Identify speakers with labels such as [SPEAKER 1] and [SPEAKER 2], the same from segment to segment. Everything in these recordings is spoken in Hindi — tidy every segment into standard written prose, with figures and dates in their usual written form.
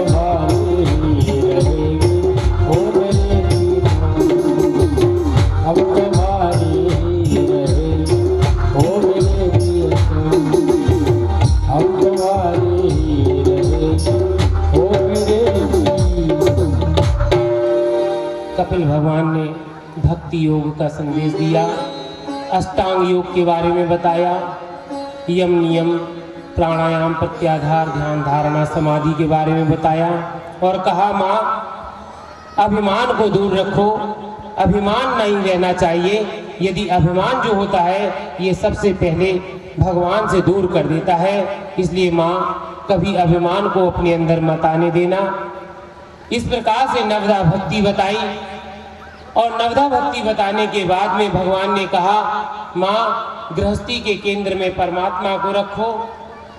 [SPEAKER 1] तुम्हारे ही रहेंगे ओ मेरे प्रियतम, हम तुम्हारे ही रहेंगे ओ मेरे प्रियतम, हम तुम्हारे ही रहेंगे ओ मेरे प्रियतम। कपिल भगवान ने भक्ति योग का संदेश दिया, अष्टांग योग के बारे में बताया, यम नियम प्राणायाम प्रत्याहार ध्यान धारणा समाधि के बारे में बताया और कहा माँ अभिमान को दूर रखो, अभिमान नहीं रहना चाहिए। यदि अभिमान जो होता है ये सबसे पहले भगवान से दूर कर देता है, इसलिए माँ कभी अभिमान को अपने अंदर मत आने देना। इस प्रकार से नवदा भक्ति बताई और नवदा भक्ति बताने के बाद में भगवान ने कहा माँ गृहस्थी के केंद्र में परमात्मा को रखो।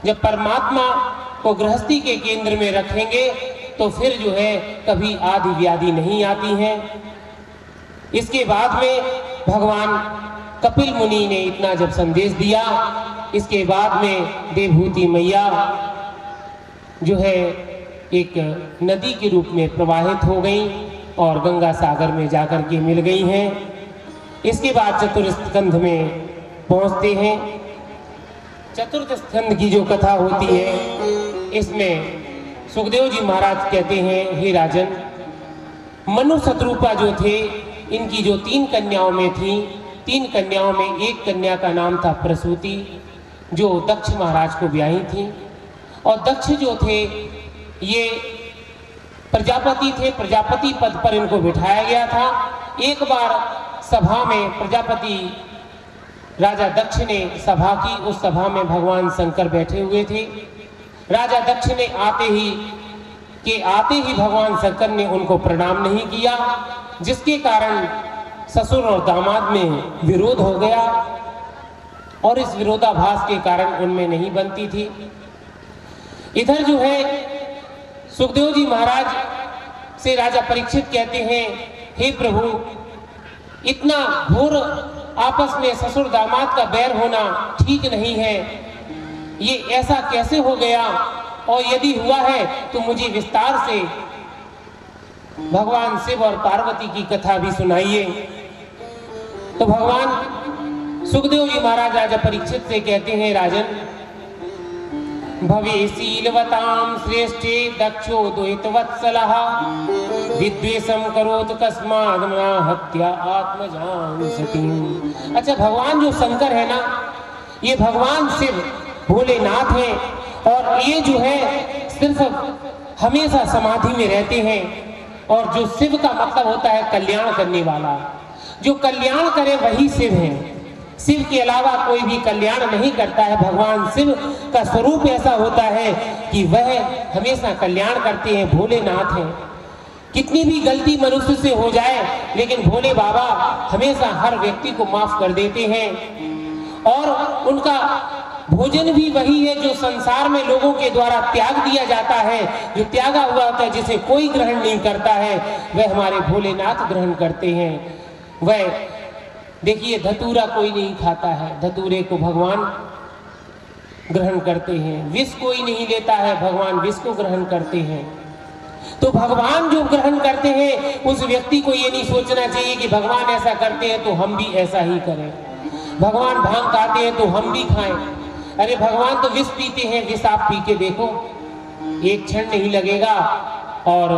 [SPEAKER 1] जब परमात्मा को गृहस्थी के केंद्र में रखेंगे तो फिर जो है कभी आदि व्याधि नहीं आती हैं। इसके बाद में भगवान कपिल मुनि ने इतना जब संदेश दिया, इसके बाद में देवहूति मैया जो है एक नदी के रूप में प्रवाहित हो गई और गंगा सागर में जाकर के मिल गई हैं। इसके बाद चतुर्थ स्कंध में पहुंचते हैं। चतुर्थ स्कंध की जो कथा होती है इसमें सुखदेव जी महाराज कहते हैं हे राजन, मनु शत्रुपा जो थे इनकी जो 3 कन्याओं में थी, 3 कन्याओं में एक कन्या का नाम था प्रसूति, जो दक्ष महाराज को ब्याही थी। और दक्ष जो थे ये प्रजापति थे, प्रजापति पद पर इनको बिठाया गया था। एक बार सभा में प्रजापति राजा दक्ष ने सभा की, उस सभा में भगवान शंकर बैठे हुए थे। राजा दक्ष ने आते ही भगवान शंकर ने उनको प्रणाम नहीं किया, जिसके कारण ससुर और दामाद में विरोध हो गया और इस विरोधाभास के कारण उनमें नहीं बनती थी। इधर जो है सुखदेव जी महाराज से राजा परीक्षित कहते हैं हे प्रभु, इतना घोर आपस में ससुर दामाद का बैर होना ठीक नहीं है, ये ऐसा कैसे हो गया और यदि हुआ है तो मुझे विस्तार से भगवान शिव और पार्वती की कथा भी सुनाइए। तो भगवान सुखदेव जी महाराज राजा परीक्षित से कहते हैं राजन, भवेशीलवतां श्रेष्ठे दक्षो द्वैतवत्सलः विद्वेषं करोत कस्माद् न हत्या आत्मजां सतीं। अच्छा, भगवान जो शंकर है ना, ये भगवान शिव भोलेनाथ हैं और ये जो है सिर्फ हमेशा समाधि में रहते हैं। और जो शिव का मतलब होता है कल्याण करने वाला, जो कल्याण करे वही शिव है। शिव के अलावा कोई भी कल्याण नहीं करता है। भगवान शिव का स्वरूप ऐसा होता है कि वह हमेशा कल्याण करते हैं, भोलेनाथ हैं। कितनी भी गलती मनुष्य से हो जाए लेकिन भोले बाबा हमेशा हर व्यक्ति को माफ कर देते हैं। और उनका भोजन भी वही है जो संसार में लोगों के द्वारा त्याग दिया जाता है, जो त्यागा हुआ होता है, जिसे कोई ग्रहण नहीं करता है, वह हमारे भोलेनाथ ग्रहण करते हैं। वह देखिए धतूरा कोई नहीं खाता है, धतूरे को भगवान ग्रहण करते हैं। विष कोई नहीं लेता है, भगवान विष को ग्रहण करते हैं। तो भगवान जो ग्रहण करते हैं उस व्यक्ति को ये नहीं सोचना चाहिए कि भगवान ऐसा करते हैं तो हम भी ऐसा ही करें, भगवान भांग खाते हैं तो हम भी खाएं। अरे भगवान तो विष पीते हैं, विष आप पी के देखो, एक क्षण नहीं लगेगा और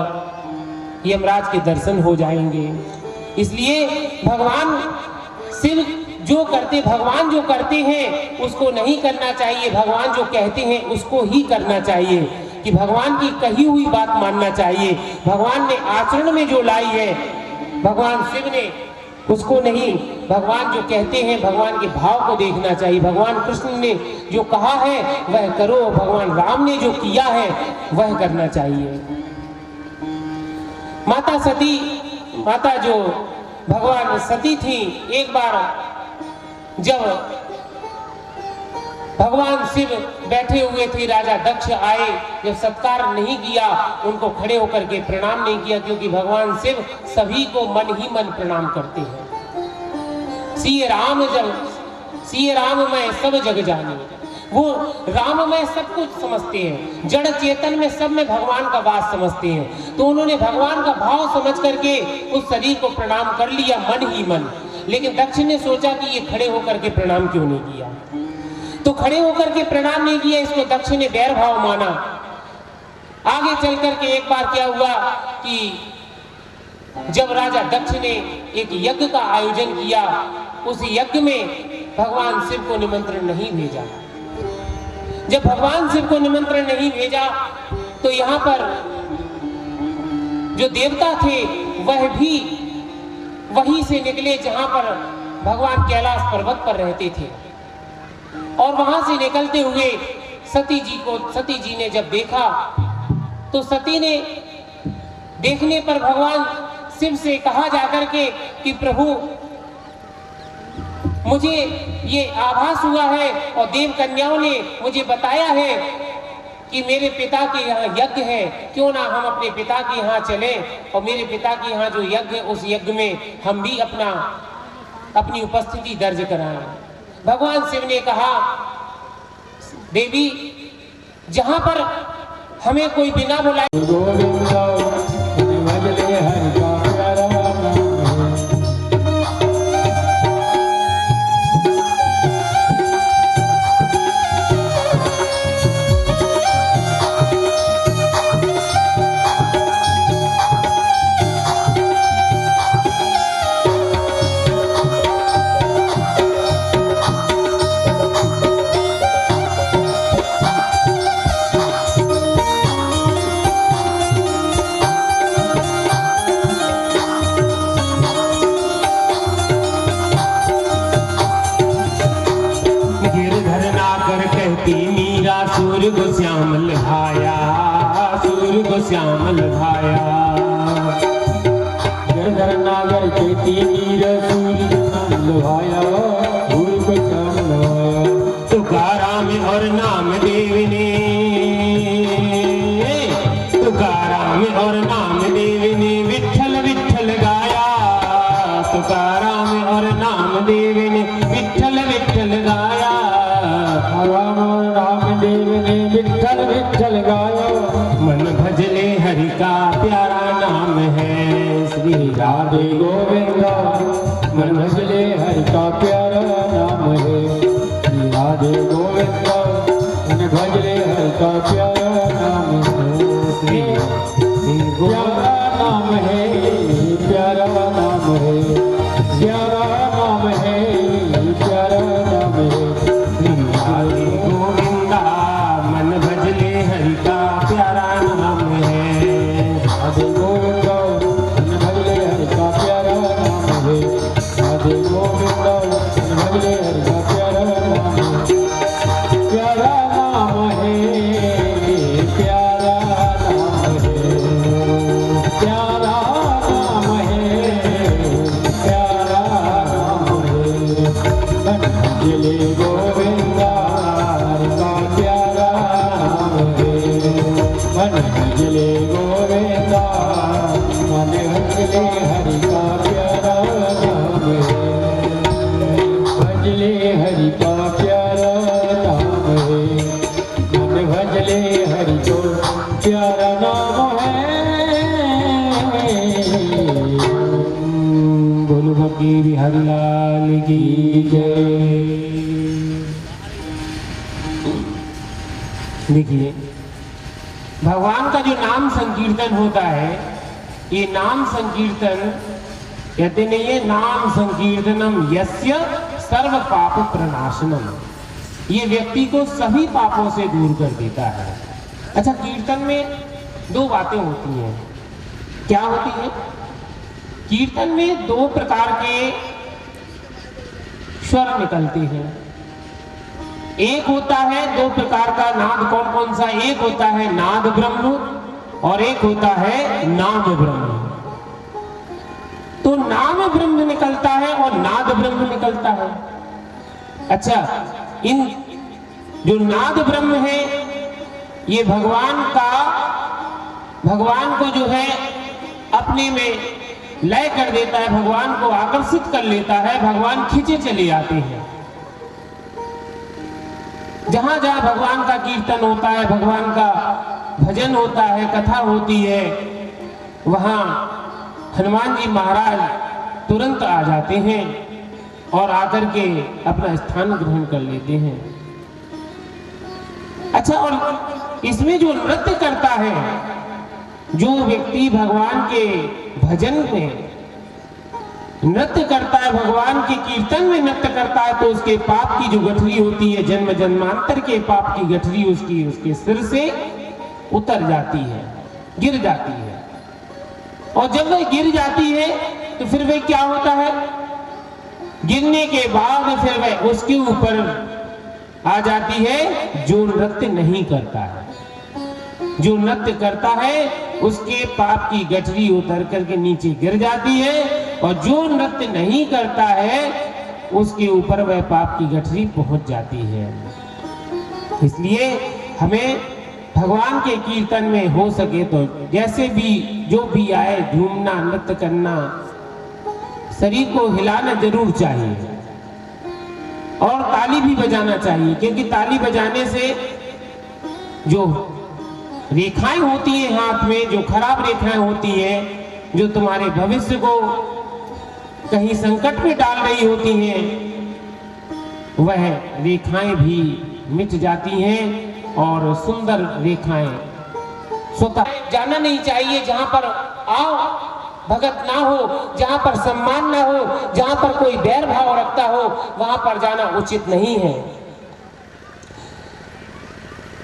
[SPEAKER 1] यमराज के दर्शन हो जाएंगे। इसलिए भगवान शिव भगवान जो करते हैं उसको नहीं करना चाहिए, भगवान जो कहते हैं उसको ही करना चाहिए, कि भगवान की कही हुई बात मानना चाहिए। भगवान ने आचरण में जो लाई है भगवान शिव ने, उसको नहीं, भगवान जो कहते हैं भगवान के भाव को देखना चाहिए। भगवान कृष्ण ने जो कहा है वह करो, भगवान राम ने जो किया है वह करना चाहिए। माता जो भगवान सती थी, एक बार जब भगवान शिव बैठे हुए थे, राजा दक्ष आए, जब सत्कार नहीं किया, उनको खड़े होकर के प्रणाम नहीं किया, क्योंकि भगवान शिव सभी को मन ही मन प्रणाम करते हैं। सिय राम मैं सब जग जाने, वो राम में सब कुछ समझते हैं, जड़ चेतन में सब में भगवान का वास समझते हैं। तो उन्होंने भगवान का भाव समझ करके उस शरीर को प्रणाम कर लिया मन ही मन। लेकिन दक्ष ने सोचा कि ये खड़े होकर के प्रणाम क्यों नहीं किया, तो खड़े होकर के प्रणाम नहीं किया, इसको दक्ष ने बैर भाव माना। आगे चल करके एक बार क्या हुआ कि जब राजा दक्ष ने एक यज्ञ का आयोजन किया, उस यज्ञ में भगवान शिव को निमंत्रण नहीं भेजा। जब भगवान शिव को निमंत्रण नहीं भेजा तो यहाँ पर जो देवता थे वह भी वहीं से निकले जहां पर भगवान कैलाश पर्वत पर रहते थे। और वहां से निकलते हुए सती जी ने जब देखा तो सती ने देखने पर भगवान शिव से कहा जाकर के कि प्रभु मुझे ये आभास हुआ है और देव कन्याओं ने मुझे बताया है कि मेरे पिता के यहाँ यज्ञ है, क्यों ना हम अपने पिता के यहाँ चलें और मेरे पिता के यहाँ जो यज्ञ उस यज्ञ में हम भी अपनी उपस्थिति दर्ज कराएं। भगवान शिव ने कहा देवी जहां पर हमें कोई बिना बुलाए सूर्य को श्यामल भाया, सूर्य को श्यामल भाया, गिरधर नागर के तीर सूर्य को श्यामल भाया, सूर्य को श्यामल भाया। तुकाराम और नामदेव ने, तुकाराम और नामदेव ने विठ्ठल विठ्ठल गाया, तुकाराम और नामदेव ने विठ्ठल विठ्ठल गाया, रामदेव ने विठ्ठल विठ्ठल गाया। मन भजले हरि का प्यारा नाम है श्री राधे गोविंदा, मन भजले हरि का प्यारा नाम है श्री राधे गोविंदा, मन भजले हरि का प्यारा नाम है श्री प्यारा नाम है, प्यारा नाम है, प्यारा नाम है, प्यारा नाम है श्री राधे गोविंदा, मन भजले हरि का प्यारा नाम है राधे गोविंदा, मन भजले हरि का प्यारा नाम है राधे गोविंदा, मन भजले हरि का प्यारा नाम है, प्यारा नाम है, प्यारा नाम है, प्यारा नाम है, प्यारा नाम है, मन भजले गोविंदा का प्यारा नाम है, मन भजले गोविंदा, मन भजले हरि का प्यारा नाम है, भजले हरि का प्यारा नाम है, मन भजले हरि को प्यारा नाम है। बोलो भक्ति बिहारी लाल की जय। देखिए भगवान का जो नाम संकीर्तन होता है, ये नाम संकीर्तन कहते नहीं है नाम संकीर्तनम यस्य सर्व पाप प्रणाशनम, ये व्यक्ति को सभी पापों से दूर कर देता है। अच्छा, कीर्तन में दो बातें होती हैं, क्या होती है? कीर्तन में दो प्रकार के स्वर निकलते हैं। एक होता है दो प्रकार का नाद, कौन कौन सा? एक होता है नाद ब्रह्म और एक होता है नाम ब्रह्म। तो नाम ब्रह्म निकलता है और नाद ब्रह्म निकलता है। अच्छा, इन जो नाद ब्रह्म है ये भगवान को जो है अपने में लय कर देता है, भगवान को आकर्षित कर लेता है, भगवान खींचे चले आते हैं। जहां जहां भगवान का कीर्तन होता है, भगवान का भजन होता है, कथा होती है, वहां हनुमान जी महाराज तुरंत आ जाते हैं और आकर के अपना स्थान ग्रहण कर लेते हैं। अच्छा, और इसमें जो नृत्य करता है, जो व्यक्ति भगवान के भजन में नृत्य करता है, भगवान के कीर्तन में नृत्य करता है, तो उसके पाप की जो गठरी होती है, जन्म जन्मांतर के पाप की गठरी उसके सिर से उतर जाती है, गिर जाती है। और जब वह गिर जाती है तो फिर वह क्या होता है, गिरने के बाद फिर वह उसके ऊपर आ जाती है जो नृत्य नहीं करता है। जो नृत्य करता है उसके पाप की गठरी उतर करके नीचे गिर जाती है, और जो नृत्य नहीं करता है उसके ऊपर वह पाप की गठरी पहुंच जाती है। इसलिए हमें भगवान के कीर्तन में हो सके तो जैसे भी जो भी आए झूमना, नृत्य करना, शरीर को हिलाना जरूर चाहिए और ताली भी बजाना चाहिए, क्योंकि ताली बजाने से जो रेखाएं होती हैं हाथ में, जो खराब रेखाएं होती हैं, जो तुम्हारे भविष्य को कहीं संकट में डाल रही होती हैं, वह रेखाएं भी मिट जाती हैं और सुंदर रेखाएं स्वतः जाना नहीं चाहिए। जहां पर आओ भगत ना हो, जहां पर सम्मान ना हो, जहां पर कोई बैर भाव रखता हो, वहां पर जाना उचित नहीं है।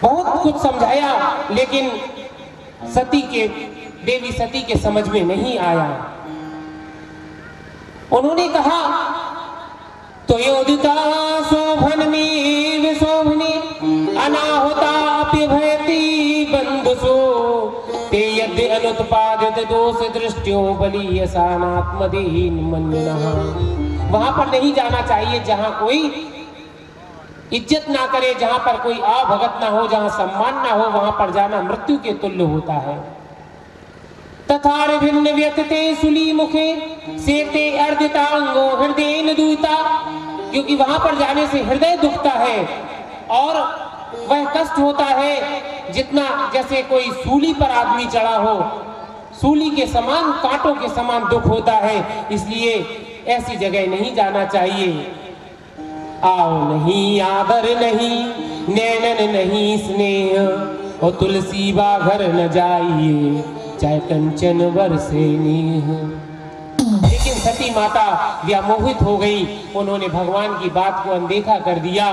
[SPEAKER 1] बहुत कुछ समझाया, लेकिन देवी सती के समझ में नहीं आया। उन्होंने कहा तो योदिता शोभन में शोभनी अनाहुताप्य भयति बंधुसो ते यद्य अनुत्पादित दोष दृष्टियों बलीयसानात्मदेहीन मन्यनः। वहां पर नहीं जाना चाहिए जहां कोई इज्जत ना करे, जहां पर कोई अभगत ना हो, जहां सम्मान ना हो, वहां पर जाना मृत्यु के तुल्य होता है। तथा भिन्न व्यक्ते सुली मुखे सेते अर्दितांगो हृदय दूता, क्योंकि वहां पर जाने से हृदय दुखता है और वह कष्ट होता है जितना जैसे कोई सूली पर आदमी चढ़ा हो, सूली के समान, कांटों के समान दुख होता है। इसलिए ऐसी जगह नहीं जाना चाहिए। आओ नहीं आदर नहीं, नैनन नहीं स्नेह, और तुलसी बाघर न जाइए, चाहे कंचन बरसे नेह। लेकिन सती माता व्यामोहित हो गई, उन्होंने भगवान की बात को अनदेखा कर दिया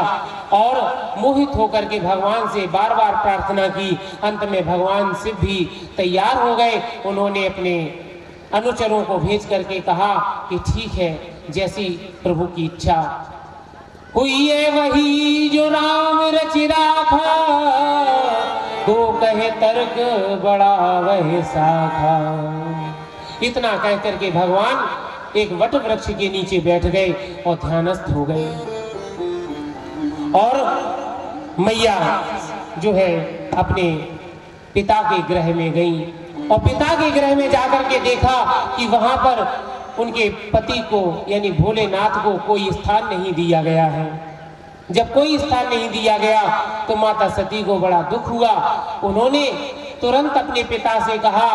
[SPEAKER 1] और मोहित होकर के भगवान से बार बार प्रार्थना की। अंत में भगवान शिव भी तैयार हो गए। उन्होंने अपने अनुचरों को भेज करके कहा कि ठीक है, जैसी प्रभु की इच्छा हुई है वही जो राम रच राखा, तो कहे तर्क बड़ा वह साखा। इतना कह करके भगवान एक वट वृक्ष के नीचे बैठ गए और ध्यानस्थ हो गए। और मैया जो है अपने पिता के गृह में गई और पिता के गृह में जाकर के देखा कि वहां पर उनके पति को यानी भोलेनाथ को कोई स्थान नहीं दिया गया है। जब कोई स्थान नहीं दिया गया तो माता सती को बड़ा दुख हुआ। उन्होंने तुरंत अपने पिता से कहा,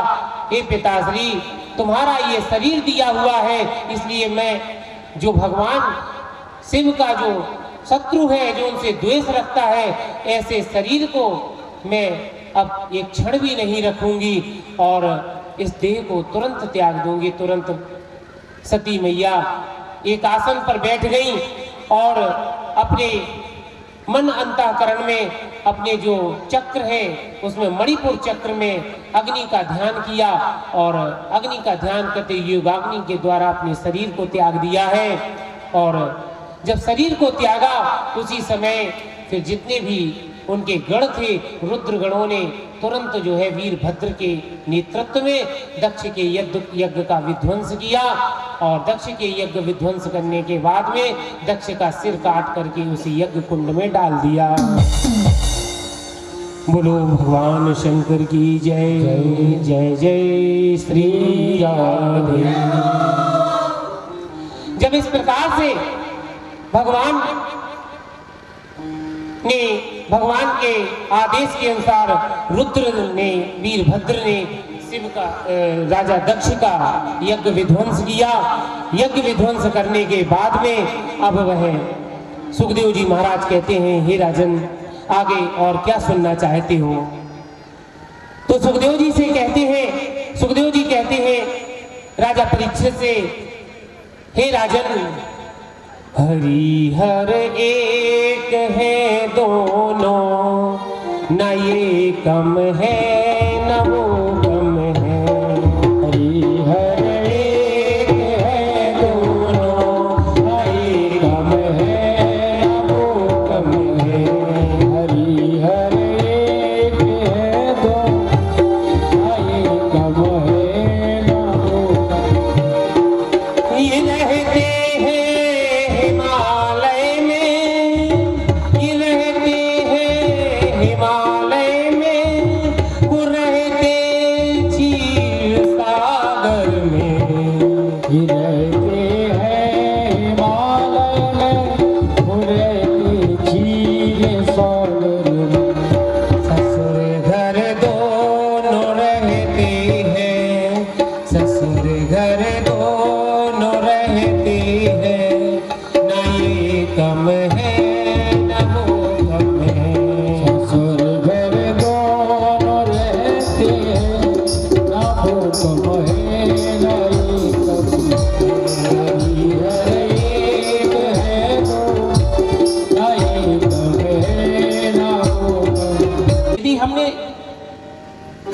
[SPEAKER 1] हे पिताश्री, तुम्हारा ये शरीर दिया हुआ है, इसलिए मैं जो भगवान शिव का जो शत्रु है, जो उनसे द्वेष रखता है, ऐसे शरीर को मैं अब एक क्षण भी नहीं रखूंगी और इस देह को तुरंत त्याग दूंगी। तुरंत सती मैया एक आसन पर बैठ गई और अपने मन अंतःकरण में अपने जो चक्र है उसमें मणिपुर चक्र में अग्नि का ध्यान किया और अग्नि का ध्यान करते योगाग्नि के द्वारा अपने शरीर को त्याग दिया है। और जब शरीर को त्यागा उसी समय फिर जितने भी उनके गण थे, रुद्र गणों ने तुरंत जो है वीरभद्र के नेतृत्व में दक्ष के यज्ञ का विध्वंस किया और दक्ष के यज्ञ विध्वंस करने के बाद में दक्ष का सिर काट करके उसी यज्ञ कुंड में डाल दिया। बोलो भगवान शंकर की जय जय जय श्री राधे। जब इस प्रकार से भगवान ने भगवान के आदेश के अनुसार रुद्र ने, वीरभद्र ने शिव का, राजा दक्ष का यज्ञ विध्वंस किया। यज्ञ विध्वंस करने के बाद में अब वह सुखदेव जी महाराज कहते हैं, हे राजन आगे और क्या सुनना चाहते हो? तो सुखदेव जी कहते हैं राजा परीक्षित से, हे राजन हरिहर एक है दोनों, न ये कम है न वो कम है। हरिहर एक है दोनों, न ये कम है न वो कम है। हरिहर एक है दोनों, न ये कम है न वो कम है। ये रहते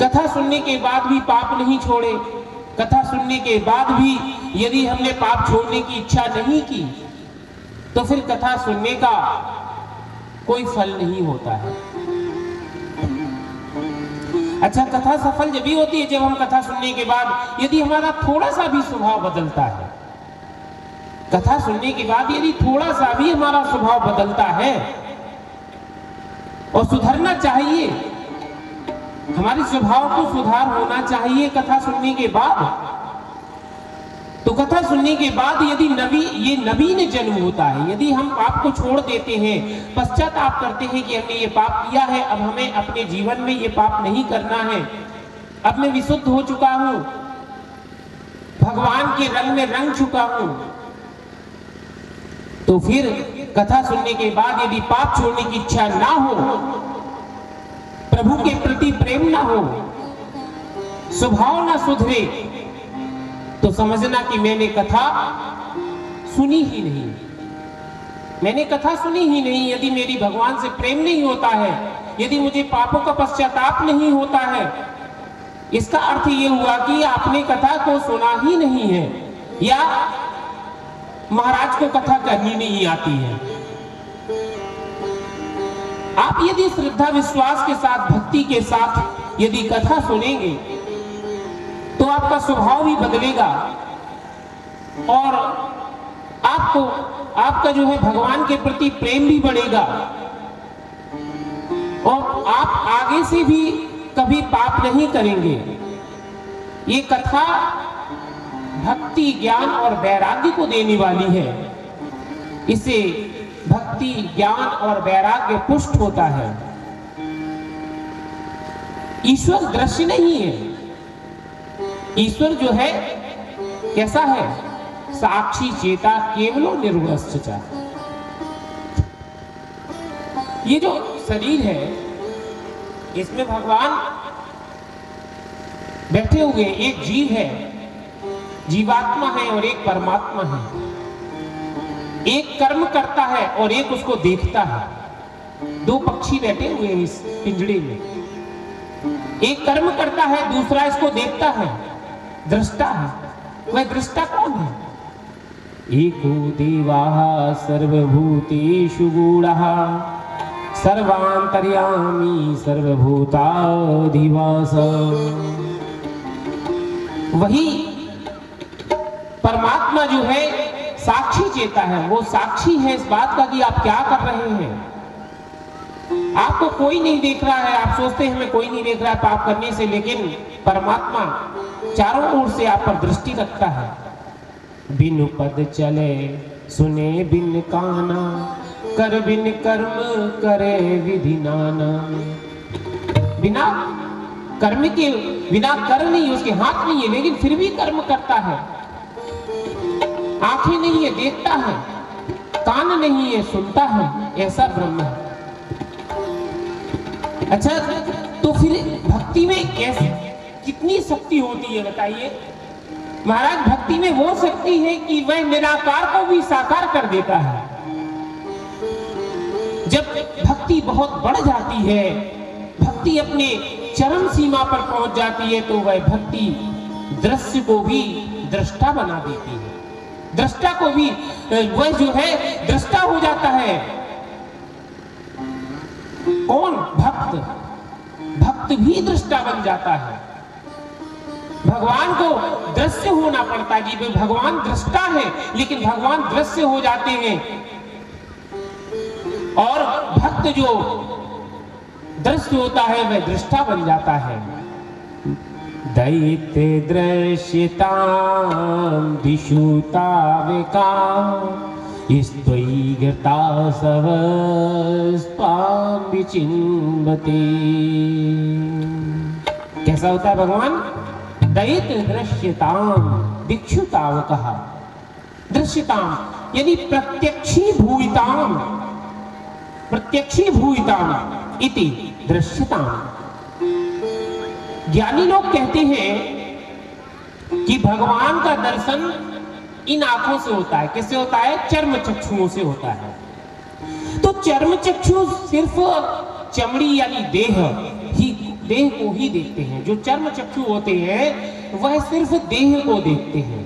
[SPEAKER 1] कथा सुनने के बाद भी पाप नहीं छोड़े, कथा सुनने के बाद भी यदि हमने पाप छोड़ने की इच्छा नहीं की, तो फिर कथा सुनने का कोई फल नहीं होता है। अच्छा, कथा सफल जब भी होती है जब हम कथा सुनने के बाद यदि हमारा थोड़ा सा भी स्वभाव बदलता है। कथा सुनने के बाद यदि थोड़ा सा भी हमारा स्वभाव बदलता है और सुधरना चाहिए, हमारे स्वभाव को सुधार होना चाहिए कथा सुनने के बाद। तो कथा सुनने के बाद यदि नवीन जन्म होता है, यदि हम पाप को छोड़ देते हैं, पश्चाताप करते हैं कि हमने ये पाप किया है, अब हमें अपने जीवन में ये पाप नहीं करना है, अब मैं विशुद्ध हो चुका हूं, भगवान के रंग में रंग चुका हूं, तो फिर कथा सुनने के बाद यदि पाप छोड़ने की इच्छा ना हो, प्रभु के प्रति प्रेम ना हो, स्वभाव ना सुधरे, तो समझना कि मैंने कथा सुनी ही नहीं, मैंने कथा सुनी ही नहीं। यदि मेरी भगवान से प्रेम नहीं होता है, यदि मुझे पापों का पश्चाताप नहीं होता है, इसका अर्थ ये हुआ कि आपने कथा को सुना ही नहीं है, या महाराज को कथा करनी नहीं आती है। आप यदि श्रद्धा विश्वास के साथ, भक्ति के साथ यदि कथा सुनेंगे तो आपका स्वभाव भी बदलेगा और आपका जो है भगवान के प्रति प्रेम भी बढ़ेगा और आप आगे से भी कभी पाप नहीं करेंगे। ये कथा भक्ति, ज्ञान और वैराग्य को देने वाली है। इसे भक्ति, ज्ञान और वैराग्य पुष्ट होता है। ईश्वर दृश्य नहीं है, ईश्वर जो है कैसा है? साक्षी चेता केवलो निर्गुणश्च। ये जो शरीर है इसमें भगवान बैठे हुए, एक जीव है, जीवात्मा है और एक परमात्मा है। एक कर्म करता है और एक उसको देखता है। दो पक्षी बैठे हुए हैं इस पिंजड़े में, एक कर्म करता है, दूसरा इसको देखता है, दृष्टा है। वह दृष्टा कौन है? एको देवाः सर्वभूतेषु गूढ़ः सर्वांतर्यामी सर्वभूताधिवास। वही परमात्मा जो है साक्षी चेता है, वो साक्षी है इस बात का कि आप क्या कर रहे हैं। आपको कोई नहीं देख रहा है, आप सोचते हैं हमें कोई नहीं देख रहा है पाप करने से, लेकिन परमात्मा चारों ओर से आप पर दृष्टि रखता है। बिनु पद चले सुने बिन काना, कर बिन कर्म करे विधि नाना। बिना कर्म के बिना कर नहीं, उसके हाथ नहीं है लेकिन फिर भी कर्म करता है। आंखें नहीं है देखता है, कान नहीं है सुनता है, ऐसा ब्रह्म है। अच्छा, तो फिर भक्ति में कैसे कितनी शक्ति होती है बताइए। महाराज, भक्ति में वो शक्ति है कि वह निराकार को भी साकार कर देता है। जब भक्ति बहुत बढ़ जाती है, भक्ति अपने चरम सीमा पर पहुंच जाती है, तो वह भक्ति दृश्य को भी दृष्टा बना देती है। दृष्टा को भी वह जो है दृष्टा हो जाता है। कौन? भक्त। भक्त भी दृष्टा बन जाता है। भगवान को दृश्य होना पड़ता है कि भगवान दृष्टा है, लेकिन भगवान दृश्य हो जाते हैं। और भक्त जो दृश्य होता है वह दृष्टा बन जाता है। दैत्य दृश्यतां दिशुताविका स्तैर्यता सवस्त्वां विचिन्वते। कैसा होता है भगवान? दैत्य दृश्यतां दिक्षुतावकः। दृश्यतां यानी प्रत्यक्षीभूतां, प्रत्यक्षीभूतां इति दृश्यतां। ज्ञानी लोग कहते हैं कि भगवान का दर्शन इन आंखों से होता है। किससे होता है? चर्म चक्षुओं से होता है। तो चर्म चक्षु सिर्फ चमड़ी यानी देह को ही देखते हैं। जो चर्म चक्षु होते हैं वह सिर्फ देह को देखते हैं।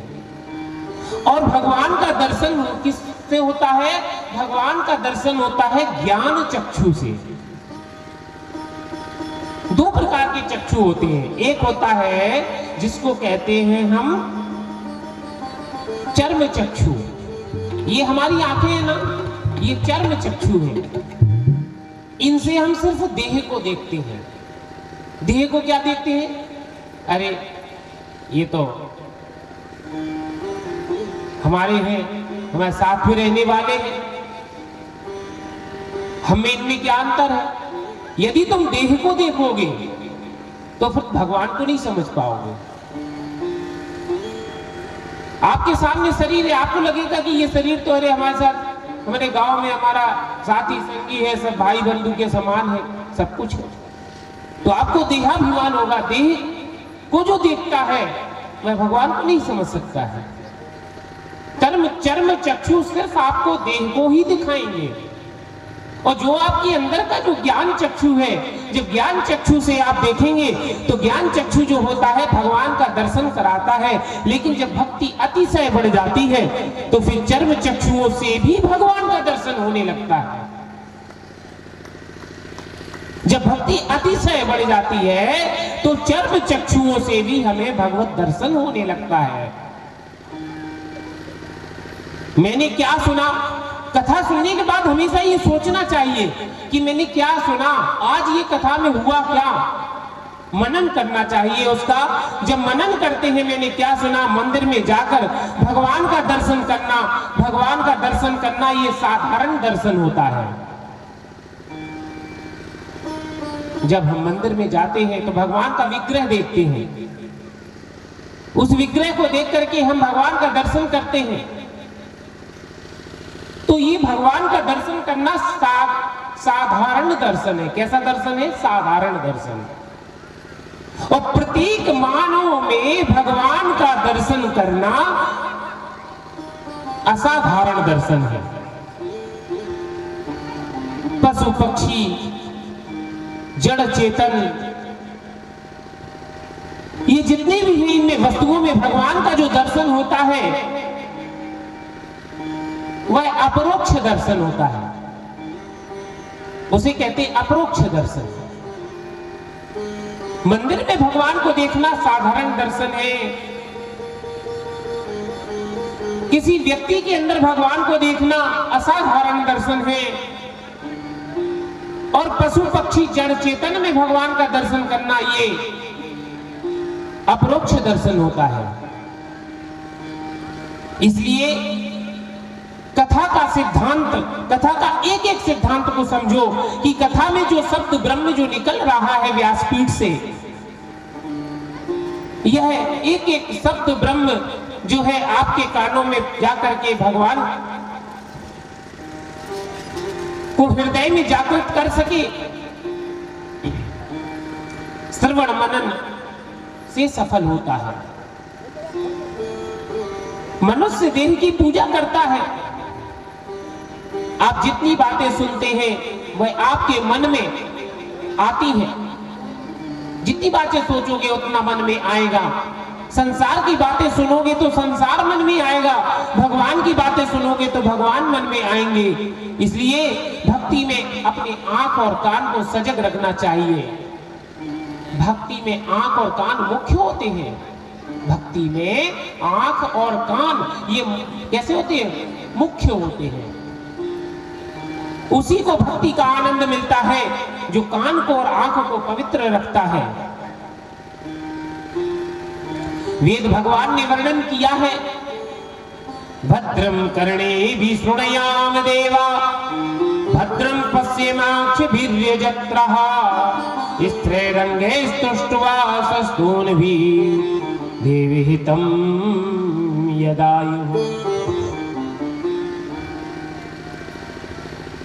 [SPEAKER 1] और भगवान का दर्शन किससे होता है? भगवान का दर्शन होता है ज्ञान चक्षु से। दो प्रकार के चक्षु होते हैं। एक होता है जिसको कहते हैं हम चर्म चक्षु। ये हमारी आंखें हैं ना, ये चर्म चक्षु है। इनसे हम सिर्फ देह को देखते हैं। देह को क्या देखते हैं? अरे ये तो हमारे हैं, हमारे साथ में रहने वाले हैं, हमें इनमें क्या अंतर है? यदि तुम देह को देखोगे तो फिर भगवान को नहीं समझ पाओगे। आपके सामने शरीर है, आपको लगेगा कि ये शरीर तो अरे हमारे साथ, हमारे गांव में हमारा साथी संगी है, सब भाई बंधु के समान है, सब कुछ है। तो आपको देहाभिमान होगा। देह को जो देखता है वह भगवान को नहीं समझ सकता है। चर्म चक्षु सिर्फ आपको देह को ही दिखाएंगे। और जो आपके अंदर का जो ज्ञान चक्षु है, जब ज्ञान चक्षु से आप देखेंगे तो ज्ञान चक्षु जो होता है भगवान का दर्शन कराता है। लेकिन जब भक्ति अतिशय बढ़ जाती है तो फिर चर्म चक्षुओं से भी भगवान का दर्शन होने लगता है। जब भक्ति अतिशय बढ़ जाती है तो चर्म चक्षुओं से भी हमें भगवत दर्शन होने लगता है। मैंने क्या सुना? कथा सुनने के बाद हमेशा ये सोचना चाहिए कि मैंने क्या सुना, आज ये कथा में हुआ क्या। मनन करना चाहिए उसका। जब मनन करते हैं मैंने क्या सुना, मंदिर में जाकर भगवान का दर्शन करना, भगवान का दर्शन करना ये साधारण दर्शन होता है। जब हम मंदिर में जाते हैं तो भगवान का विग्रह देखते हैं, उस विग्रह को देख करके हम भगवान का दर्शन करते हैं। तो ये भगवान का दर्शन करना साधारण दर्शन है। कैसा दर्शन है? साधारण दर्शन। और प्रत्येक मानव में भगवान का दर्शन करना असाधारण दर्शन है। पशु पक्षी जड़ चेतन ये जितने भी हैं, इनमें वस्तुओं में भगवान का जो दर्शन होता है वह अपरोक्ष दर्शन होता है। उसे कहते हैं अपरोक्ष दर्शन। मंदिर में भगवान को देखना साधारण दर्शन है। किसी व्यक्ति के अंदर भगवान को देखना असाधारण दर्शन है। और पशु पक्षी जड़ चेतन में भगवान का दर्शन करना ये अपरोक्ष दर्शन होता है। इसलिए कथा का सिद्धांत, कथा का एक एक सिद्धांत को समझो कि कथा में जो शब्द ब्रह्म जो निकल रहा है व्यासपीठ से, यह एक एक शब्द ब्रह्म जो है आपके कानों में जाकर के भगवान को हृदय में जागृत कर सके। श्रवण मनन से सफल होता है। मनुष्य देह की पूजा करता है। आप जितनी बातें सुनते हैं वह आपके मन में आती है। जितनी बातें सोचोगे उतना मन में आएगा। संसार की बातें सुनोगे तो संसार मन में आएगा, भगवान की बातें सुनोगे तो भगवान मन में आएंगे। इसलिए भक्ति में अपने आंख और कान को सजग रखना चाहिए। भक्ति में आंख और कान मुख्य होते हैं। भक्ति में आंख और कान ये कैसे होते हैं? मुख्य होते हैं। उसी को भक्ति का आनंद मिलता है जो कान को और आंख को पवित्र रखता है। वेद भगवान ने वर्णन किया है, भद्रम कर्णेभिः शृणुयाम देवा, भद्रम पश्येमाक्षभिर्यजत्रः, स्थिरैरङ्गैस्तुष्ट्वा स्वस्तून्भिः देवहितं यदायुः।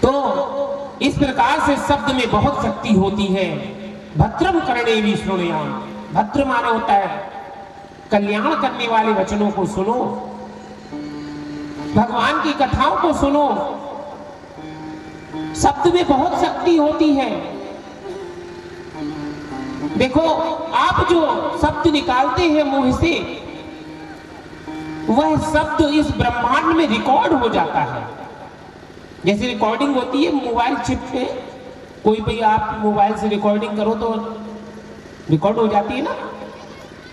[SPEAKER 1] तो इस प्रकार से शब्द में बहुत शक्ति होती है। भद्रम कर्णेभिः शृणुयाम, भद्र माने होता है कल्याण करने वाले वचनों को सुनो, भगवान की कथाओं को सुनो। शब्द में बहुत शक्ति होती है। देखो, आप जो शब्द निकालते हैं मुंह से, वह शब्द इस ब्रह्मांड में रिकॉर्ड हो जाता है। जैसे रिकॉर्डिंग होती है मोबाइल चिप पे, कोई भी आप मोबाइल से रिकॉर्डिंग करो तो रिकॉर्ड हो जाती है ना,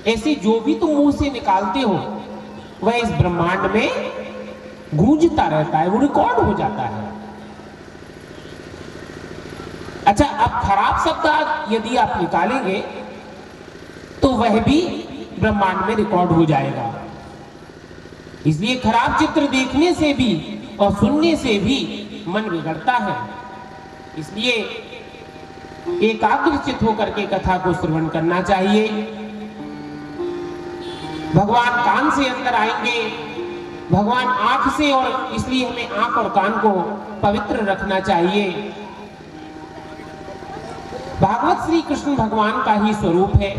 [SPEAKER 1] ऐसे जो भी तुम मुंह से निकालते हो वह इस ब्रह्मांड में गूंजता रहता है, वो रिकॉर्ड हो जाता है। अच्छा, अब खराब शब्द यदि आप निकालेंगे तो वह भी ब्रह्मांड में रिकॉर्ड हो जाएगा। इसलिए खराब चित्र देखने से भी और सुनने से भी मन बिगड़ता है। इसलिए एकाग्रचित होकर के कथा को श्रवण करना चाहिए। भगवान कान से अंदर आएंगे, भगवान आंख से, और इसलिए हमें आंख और कान को पवित्र रखना चाहिए। भागवत श्री कृष्ण भगवान का ही स्वरूप है।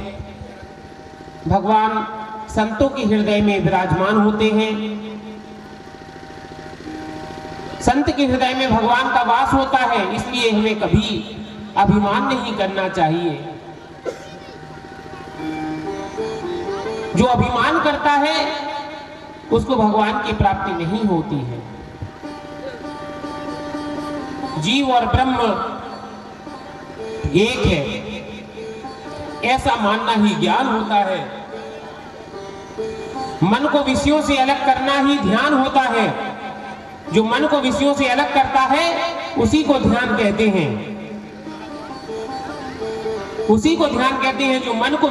[SPEAKER 1] भगवान संतों के हृदय में विराजमान होते हैं। संत के हृदय में भगवान का वास होता है। इसलिए हमें कभी अभिमान नहीं करना चाहिए। जो अभिमान करता है उसको भगवान की प्राप्ति नहीं होती है। जीव और ब्रह्म एक है, ऐसा मानना ही ज्ञान होता है। मन को विषयों से अलग करना ही ध्यान होता है। जो मन को विषयों से अलग करता है उसी को ध्यान कहते हैं। उसी को ध्यान कहते हैं जो मन को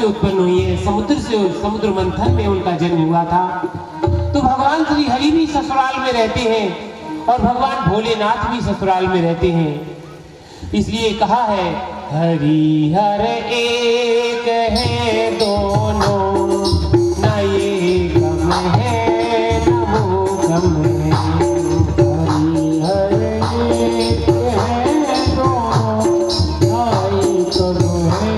[SPEAKER 1] उत्पन्न हुई है। समुद्र से, समुद्र मंथन में उनका जन्म हुआ था। तो भगवान श्री हरि भी ससुराल में रहते हैं और भगवान भोलेनाथ भी ससुराल में रहते हैं। इसलिए कहा है, हरि हर एक है दोनों, न ये गम है न वो गम है। हरि हर एक है दोनों, न ये गम है।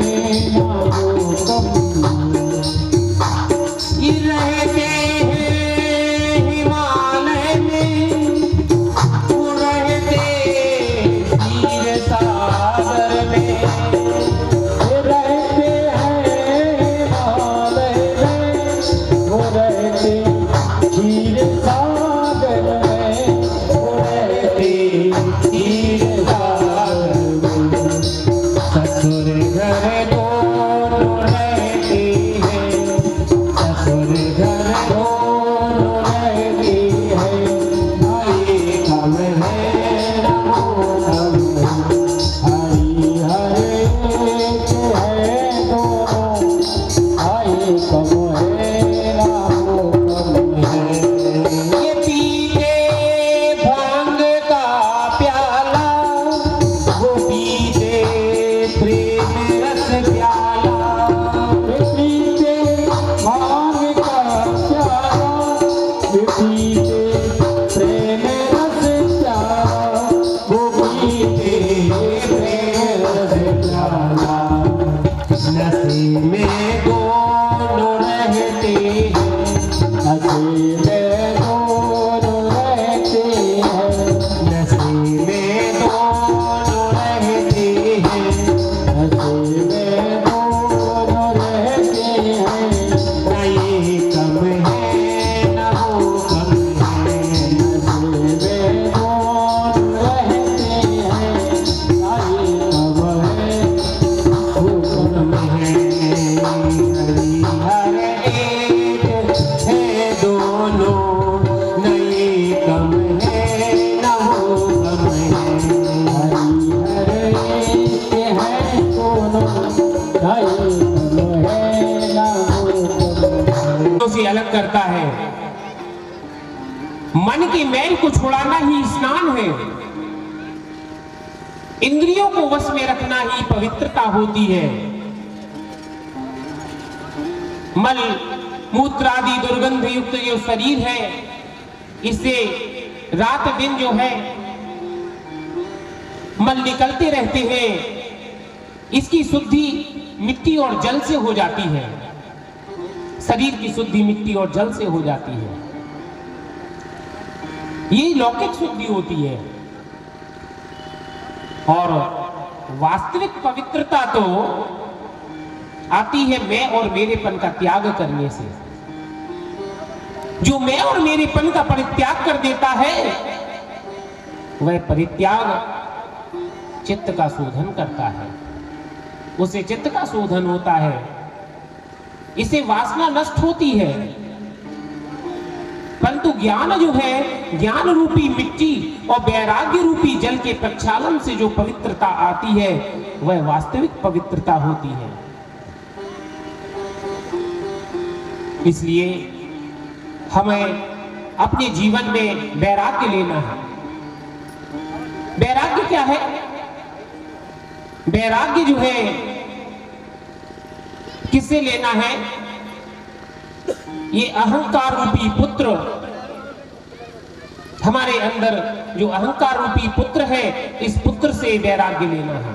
[SPEAKER 1] करता है। मन के मैल को छुड़ाना ही स्नान है। इंद्रियों को वश में रखना ही पवित्रता होती है। मल मूत्र आदि दुर्गंध युक्त जो शरीर है, इसे रात दिन जो है मल निकलते रहते हैं, इसकी शुद्धि मिट्टी और जल से हो जाती है। शरीर की शुद्धि मिट्टी और जल से हो जाती है। ये लौकिक शुद्धि होती है। और वास्तविक पवित्रता तो आती है मैं और मेरेपन का त्याग करने से। जो मैं और मेरेपन का परित्याग कर देता है, वह परित्याग चित्त का शोधन करता है। उसे चित्त का शोधन होता है। इसे वासना नष्ट होती है। परंतु ज्ञान जो है, ज्ञान रूपी मिट्टी और वैराग्य रूपी जल के प्रक्षालन से जो पवित्रता आती है, वह वास्तविक पवित्रता होती है। इसलिए हमें अपने जीवन में वैराग्य लेना है। वैराग्य क्या है? वैराग्य जो है किससे लेना है? ये अहंकार रूपी पुत्र, हमारे अंदर जो अहंकार रूपी पुत्र है, इस पुत्र से वैराग्य लेना है।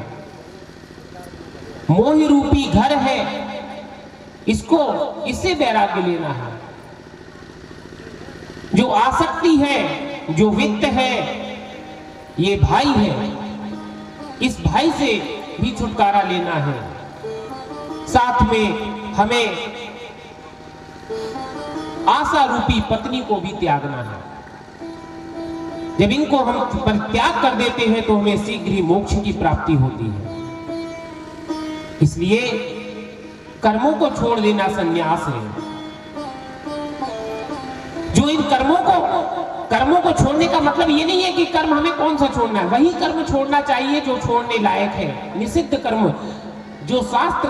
[SPEAKER 1] मोह रूपी घर है, इससे वैराग्य लेना है। जो आसक्ति है, जो वित्त है, ये भाई है, इस भाई से भी छुटकारा लेना है। साथ में हमें आशा रूपी पत्नी को भी त्यागना है। जब इनको हम परित्याग कर देते हैं तो हमें शीघ्र ही मोक्ष की प्राप्ति होती है। इसलिए कर्मों को छोड़ देना संन्यास है। जो इन कर्मों को छोड़ने का मतलब ये नहीं है कि कर्म हमें कौन सा छोड़ना है। वही कर्म छोड़ना चाहिए जो छोड़ने लायक है। निषिद्ध कर्म जो शास्त्र